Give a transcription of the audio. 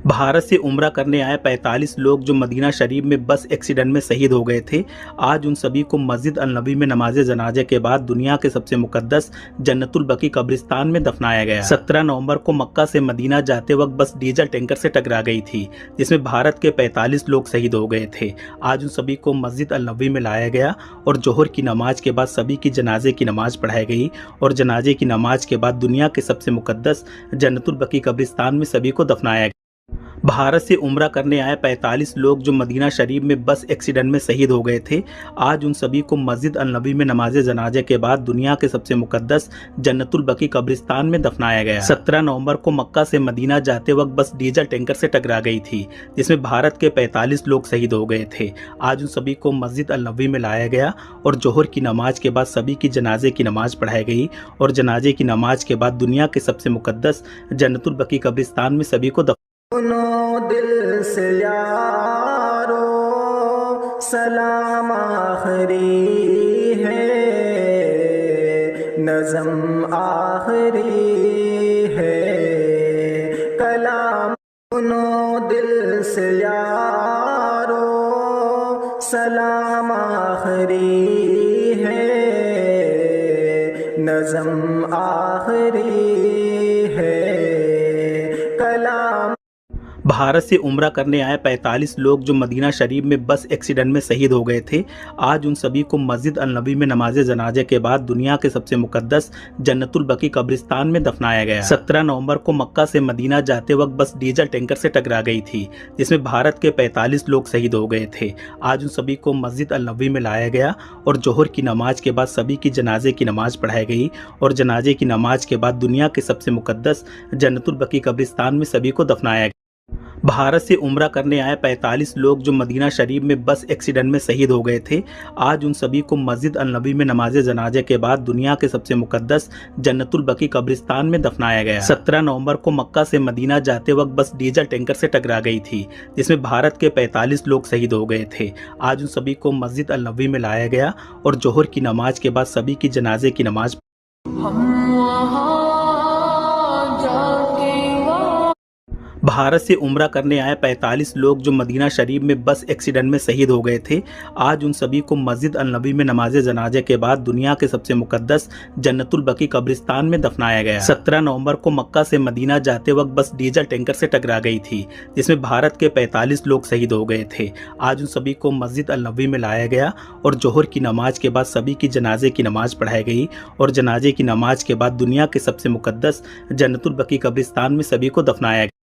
भारत से उम्रा करने आए 45 लोग जो मदीना शरीफ में बस एक्सीडेंट में शहीद हो गए थे। आज उन सभी को मस्जिद अल नबी में नमाज जनाजे के बाद दुनिया के सबसे मुकद्दस जन्नतुल बकी कब्रिस्तान में दफनाया गया। 17 नवंबर को मक्का से मदीना जाते वक्त बस डीजल टैंकर से टकरा गई थी, जिसमें भारत के 45 लोग शहीद हो गए थे। आज उन सभी को मस्जिद अल नबी में लाया गया और जोहर की नमाज के बाद सभी की जनाजे की नमाज पढ़ाई गई और जनाजे की नमाज के बाद दुनिया के सबसे मुकद्दस जन्नतुल बकी कब्रिस्तान में सभी को दफनाया गया। भारत से उम्रा करने आए 45 लोग जो मदीना शरीफ में बस एक्सीडेंट में शहीद हो गए थे। आज उन सभी को मस्जिद अल नबी में नमाज जनाजे के बाद दुनिया के सबसे मुकद्दस जन्नतुल बकी कब्रिस्तान में दफनाया गया। 17 नवंबर को मक्का से मदीना जाते वक्त बस डीजल टैंकर से टकरा गई थी, जिसमें भारत के 45 लोग शहीद हो गए थे। आज उन सभी को मस्जिद अल नबी में लाया गया और जोहर की नमाज के बाद सभी की जनाजे की नमाज पढ़ाई गई और जनाजे की नमाज के बाद दुनिया के सबसे मुकद्दस जन्नतुल बकी कब्रिस्तान में सभी को दिल से यारो सलाम आखिरी है, नज़म आखिरी है, कलाम सुनो दिल से यारो सलाम आखिरी है, नज़म आखिरी है, कलाम। भारत से उम्रा करने आए 45 लोग जो मदीना शरीफ में बस एक्सीडेंट में शहीद हो गए थे। आज उन सभी को मस्जिद अल नबी में नमाज जनाजे के बाद दुनिया के सबसे मुकद्दस जन्नतुल बकी कब्रिस्तान में दफनाया गया। 17 नवंबर को मक्का से मदीना जाते वक्त बस डीजल टैंकर से टकरा गई थी, जिसमें भारत के 45 लोग शहीद हो गए थे। आज उन सभी को मस्जिद अल नबी में लाया गया और जोहर की नमाज के बाद सभी की जनाजे की नमाज पढ़ाई गई और जनाजे की नमाज के बाद दुनिया के सबसे मुकद्दस जन्नतुल बकी कब्रिस्तान में सभी को दफनाया गया। भारत से उम्रा करने आए 45 लोग जो मदीना शरीफ में बस एक्सीडेंट में शहीद हो गए थे। आज उन सभी को मस्जिद अल नबी में नमाज जनाजे के बाद दुनिया के सबसे मुकद्दस जन्नतुल बकी कब्रिस्तान में दफनाया गया। 17 नवंबर को मक्का से मदीना जाते वक्त बस डीजल टैंकर से टकरा गई थी, जिसमें भारत के 45 लोग शहीद हो गए थे। आज उन सभी को मस्जिद अल नबी में लाया गया और जोहर की नमाज के बाद सभी की जनाजे की नमाज भारत से उम्रा करने आए 45 लोग जो मदीना शरीफ में बस एक्सीडेंट में शहीद हो गए थे। आज उन सभी को मस्जिद अल नबी में नमाज जनाजे के बाद दुनिया के सबसे मुकद्दस जन्नतुल बकी कब्रिस्तान में दफनाया गया। 17 नवंबर को मक्का से मदीना जाते वक्त बस डीजल टैंकर से टकरा गई थी, जिसमें भारत के 45 लोग शहीद हो गए थे। आज उन सभी को मस्जिद अल नबी में लाया गया और जोहर की नमाज के बाद सभी की जनाजे की नमाज पढ़ाई गई और जनाजे की नमाज के बाद दुनिया के सबसे मुकद्दस जन्नतुल बकी कब्रिस्तान में सभी को दफनाया गया।